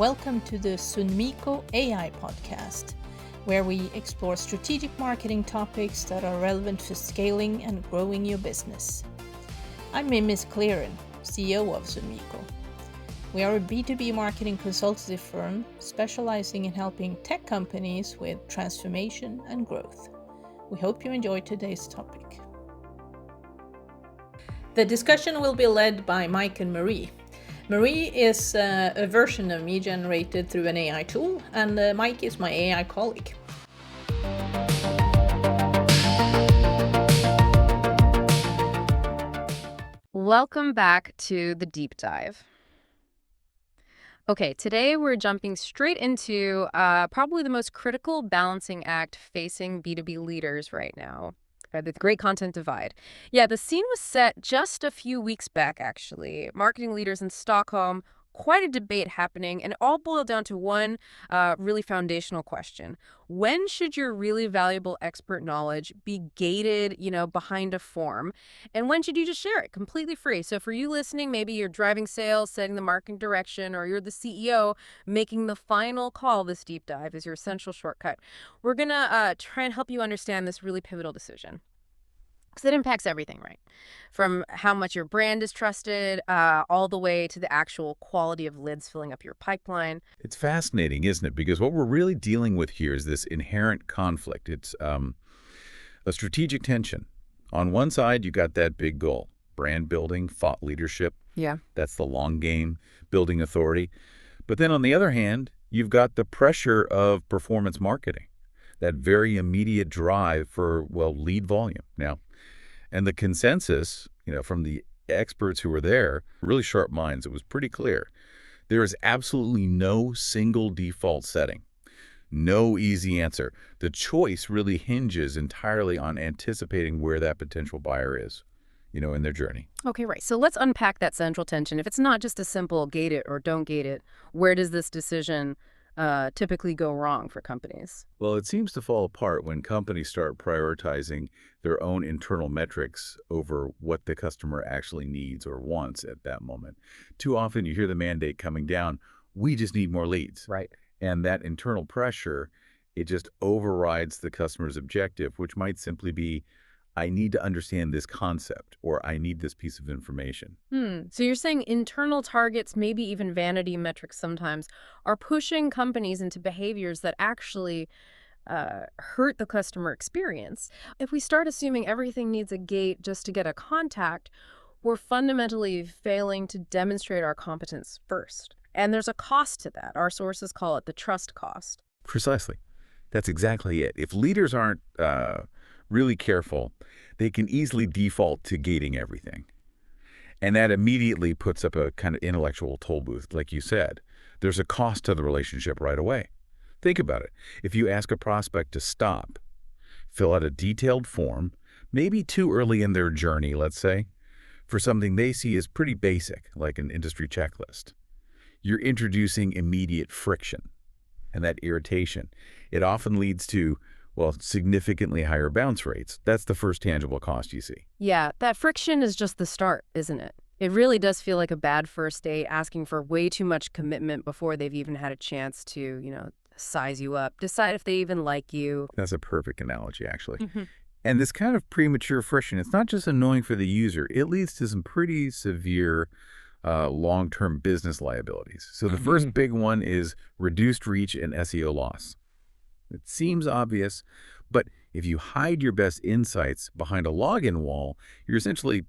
Welcome to the SUNMICO AI podcast, where we explore strategic marketing topics that are relevant for scaling and growing your business. I'm Miss Clearen, CEO of SUNMICO. We are a B2B marketing consultancy firm specializing in helping tech companies with transformation and growth. We hope you enjoy today's topic. The discussion will be led by Mike and Marie. Marie is a version of me generated through an AI tool, and Mike is my AI colleague. Welcome back to the deep dive. Okay, today we're jumping straight into probably the most critical balancing act facing B2B leaders right now. The Great Content Divide. Yeah, the scene was set just a few weeks back, actually. Marketing leaders in Stockholm, quite a debate happening, and it all boiled down to one really foundational question. When should your really valuable expert knowledge be gated, behind a form? And when should you just share it completely free? So for you listening, maybe you're driving sales, setting the marketing direction, or you're the CEO making the final call. This deep dive is your essential shortcut. We're going to try and help you understand this really pivotal decision. Because it impacts everything, right? From how much your brand is trusted, all the way to the actual quality of leads filling up your pipeline. It's fascinating, isn't it? Because what we're really dealing with here is this inherent conflict. It's a strategic tension. On one side, you got that big goal, brand building, thought leadership. Yeah. That's the long game, building authority. But then on the other hand, you've got the pressure of performance marketing, that very immediate drive for, lead volume. Now, and the consensus, from the experts who were there, really sharp minds, it was pretty clear. There is absolutely no single default setting, no easy answer. The choice really hinges entirely on anticipating where that potential buyer is, in their journey. Okay, right. So let's unpack that central tension. If it's not just a simple gate it or don't gate it, where does this decision typically go wrong for companies? Well, it seems to fall apart when companies start prioritizing their own internal metrics over what the customer actually needs or wants at that moment. Too often you hear the mandate coming down, we just need more leads. Right. And that internal pressure, it just overrides the customer's objective, which might simply be, I need to understand this concept, or I need this piece of information. So you're saying internal targets, maybe even vanity metrics sometimes, are pushing companies into behaviors that actually hurt the customer experience. If we start assuming everything needs a gate just to get a contact, we're fundamentally failing to demonstrate our competence first. And there's a cost to that. Our sources call it the trust cost. Precisely. That's exactly it. If leaders aren't really careful, they can easily default to gating everything. And that immediately puts up a kind of intellectual toll booth, like you said. There's a cost to the relationship right away. Think about it. If you ask a prospect to stop, fill out a detailed form, maybe too early in their journey, let's say, for something they see as pretty basic, like an industry checklist, you're introducing immediate friction. And that irritation, it often leads to significantly higher bounce rates. That's the first tangible cost you see. Yeah, that friction is just the start, isn't it? It really does feel like a bad first date, asking for way too much commitment before they've even had a chance to, size you up, decide if they even like you. That's a perfect analogy, actually. And this kind of premature friction, it's not just annoying for the user, it leads to some pretty severe long-term business liabilities. So the first big one is reduced reach and SEO loss. It seems obvious, but if you hide your best insights behind a login wall, you're essentially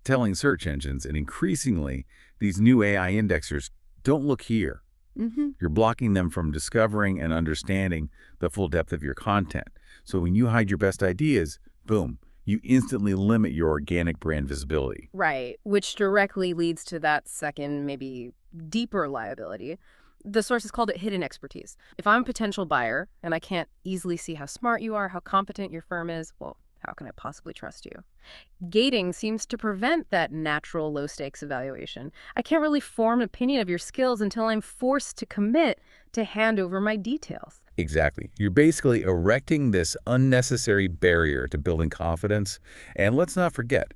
telling search engines, and increasingly, these new AI indexers, don't look here. You're blocking them from discovering and understanding the full depth of your content. So when you hide your best ideas, boom, you instantly limit your organic brand visibility. Right, which directly leads to that second, maybe deeper liability. The sources called it hidden expertise. If I'm a potential buyer and I can't easily see how smart you are, how competent your firm is, how can I possibly trust you? Gating seems to prevent that natural low-stakes evaluation. I can't really form an opinion of your skills until I'm forced to commit to hand over my details. Exactly. You're basically erecting this unnecessary barrier to building confidence. And let's not forget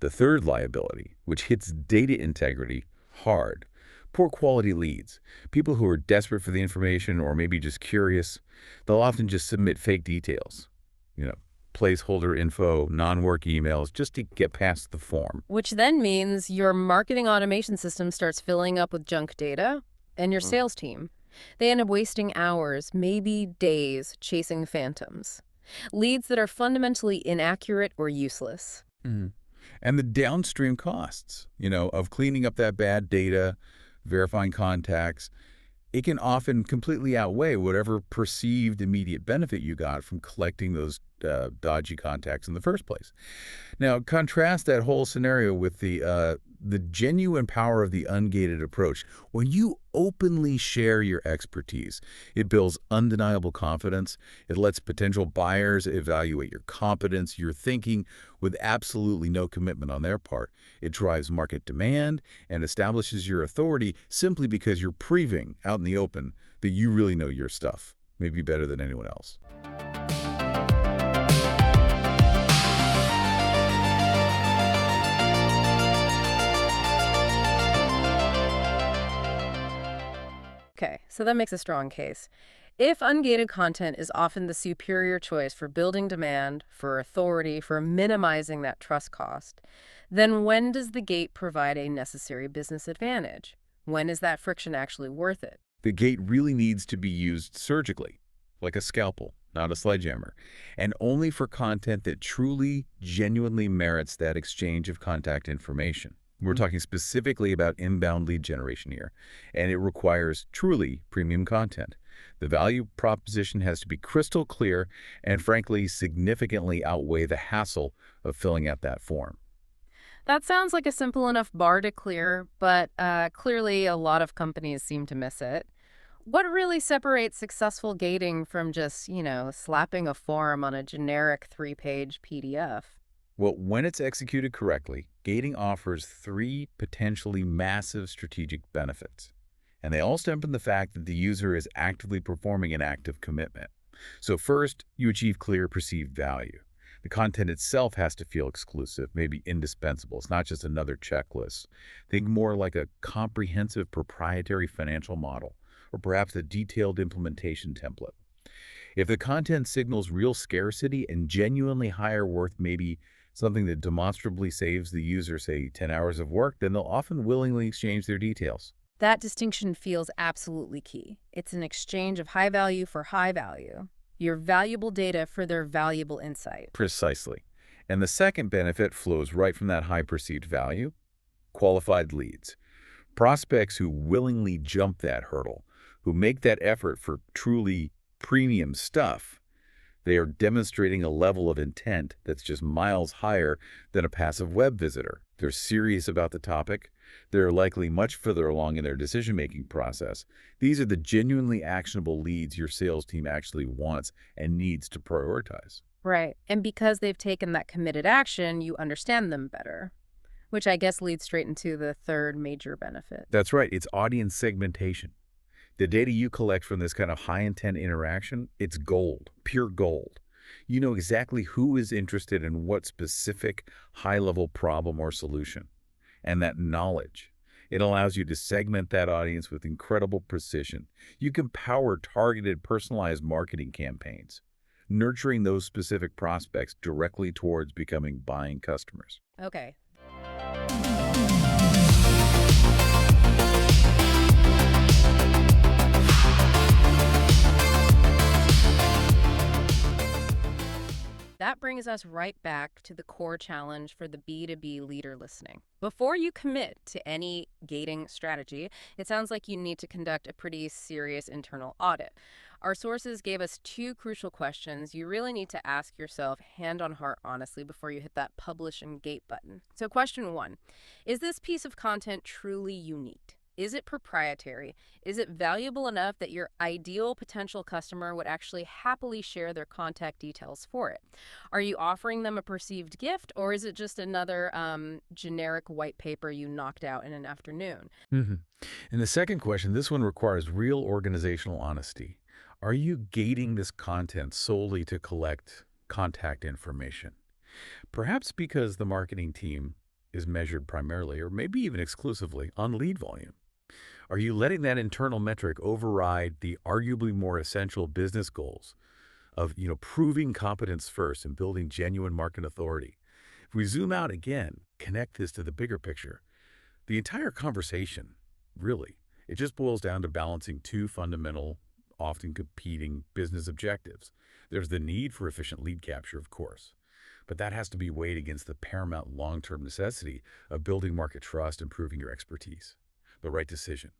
the third liability, which hits data integrity hard. Poor quality leads, people who are desperate for the information or maybe just curious, they'll often just submit fake details. You know, placeholder info, non-work emails, just to get past the form. Which then means your marketing automation system starts filling up with junk data, and your sales team. They end up wasting hours, maybe days, chasing phantoms. Leads that are fundamentally inaccurate or useless. Mhm. And the downstream costs, of cleaning up that bad data, verifying contacts, it can often completely outweigh whatever perceived immediate benefit you got from collecting those dodgy contacts in the first place. Now, contrast that whole scenario with the genuine power of the ungated approach. When you openly share your expertise, it builds undeniable confidence. It lets potential buyers evaluate your competence, your thinking, with absolutely no commitment on their part. It drives market demand and establishes your authority simply because you're proving out in the open that you really know your stuff, maybe better than anyone else. Okay, so that makes a strong case. If ungated content is often the superior choice for building demand, for authority, for minimizing that trust cost, then when does the gate provide a necessary business advantage? When is that friction actually worth it? The gate really needs to be used surgically, like a scalpel, not a sledgehammer, and only for content that truly, genuinely merits that exchange of contact information. We're talking specifically about inbound lead generation here, and it requires truly premium content. The value proposition has to be crystal clear and, frankly, significantly outweigh the hassle of filling out that form. That sounds like a simple enough bar to clear, but clearly a lot of companies seem to miss it. What really separates successful gating from just, slapping a form on a generic 3-page PDF? Well, when it's executed correctly, gating offers three potentially massive strategic benefits. And they all stem from the fact that the user is actively performing an act of commitment. So first, you achieve clear perceived value. The content itself has to feel exclusive, maybe indispensable. It's not just another checklist. Think more like a comprehensive proprietary financial model, or perhaps a detailed implementation template. If the content signals real scarcity and genuinely higher worth, maybe something that demonstrably saves the user, say, 10 hours of work, then they'll often willingly exchange their details. That distinction feels absolutely key. It's an exchange of high value for high value. Your valuable data for their valuable insight. Precisely. And the second benefit flows right from that high perceived value: qualified leads. Prospects who willingly jump that hurdle, who make that effort for truly premium stuff. They are demonstrating a level of intent that's just miles higher than a passive web visitor. They're serious about the topic. They're likely much further along in their decision-making process. These are the genuinely actionable leads your sales team actually wants and needs to prioritize. Right. And because they've taken that committed action, you understand them better, which I guess leads straight into the third major benefit. That's right. It's audience segmentation. The data you collect from this kind of high-intent interaction, it's gold, pure gold. You know exactly who is interested in what specific high-level problem or solution. And that knowledge, it allows you to segment that audience with incredible precision. You can power targeted, personalized marketing campaigns, nurturing those specific prospects directly towards becoming buying customers. Okay. That brings us right back to the core challenge for the B2B leader listening. Before you commit to any gating strategy, it sounds like you need to conduct a pretty serious internal audit. Our sources gave us two crucial questions you really need to ask yourself hand on heart honestly before you hit that publish and gate button. So question 1, is this piece of content truly unique? Is it proprietary? Is it valuable enough that your ideal potential customer would actually happily share their contact details for it? Are you offering them a perceived gift, or is it just another generic white paper you knocked out in an afternoon? And the second question, this one requires real organizational honesty. Are you gating this content solely to collect contact information? Perhaps because the marketing team is measured primarily, or maybe even exclusively, on lead volume. Are you letting that internal metric override the arguably more essential business goals of, proving competence first and building genuine market authority? If we zoom out again, connect this to the bigger picture, the entire conversation, really, it just boils down to balancing two fundamental, often competing business objectives. There's the need for efficient lead capture, of course, but that has to be weighed against the paramount long-term necessity of building market trust and proving your expertise. The right decision.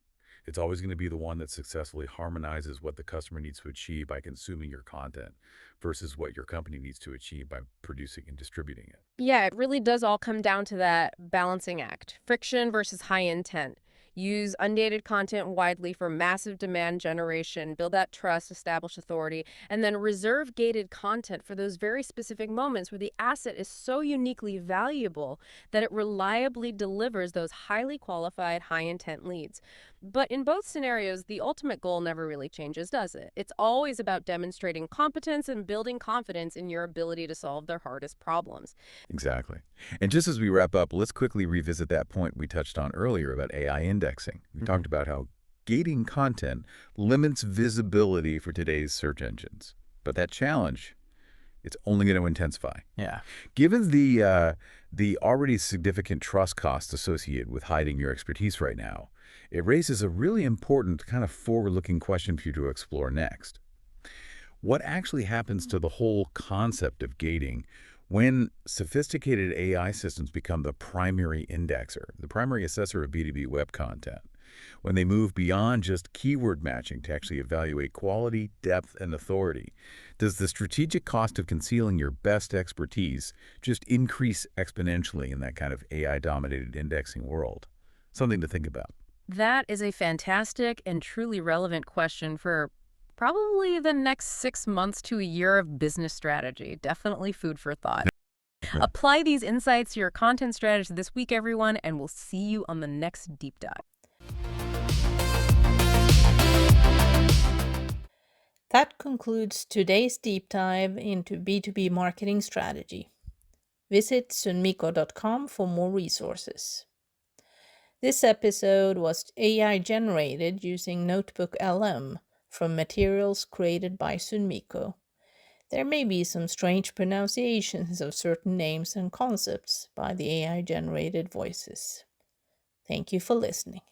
It's always going to be the one that successfully harmonizes what the customer needs to achieve by consuming your content versus what your company needs to achieve by producing and distributing it. Yeah, it really does all come down to that balancing act. Friction versus high intent. Use undated content widely for massive demand generation, build that trust, establish authority, and then reserve gated content for those very specific moments where the asset is so uniquely valuable that it reliably delivers those highly qualified, high intent leads. But in both scenarios, the ultimate goal never really changes, does it? It's always about demonstrating competence and building confidence in your ability to solve their hardest problems. Exactly. And just as we wrap up, let's quickly revisit that point we touched on earlier about AI indexing. We talked about how gating content limits visibility for today's search engines. But that challenge, it's only going to intensify. Yeah. Given the already significant trust costs associated with hiding your expertise right now, it raises a really important kind of forward-looking question for you to explore next. What actually happens to the whole concept of gating when sophisticated AI systems become the primary indexer, the primary assessor of B2B web content? When they move beyond just keyword matching to actually evaluate quality, depth, and authority, does the strategic cost of concealing your best expertise just increase exponentially in that kind of AI-dominated indexing world? Something to think about. That is a fantastic and truly relevant question for probably the next 6 months to a year of business strategy. Definitely food for thought. Right. Apply these insights to your content strategy this week, everyone, and we'll see you on the next deep dive. That concludes today's deep dive into B2B marketing strategy. Visit sunmico.com for more resources. This episode was AI generated using Notebook LM from materials created by SUNMICO. There may be some strange pronunciations of certain names and concepts by the AI generated voices. Thank you for listening.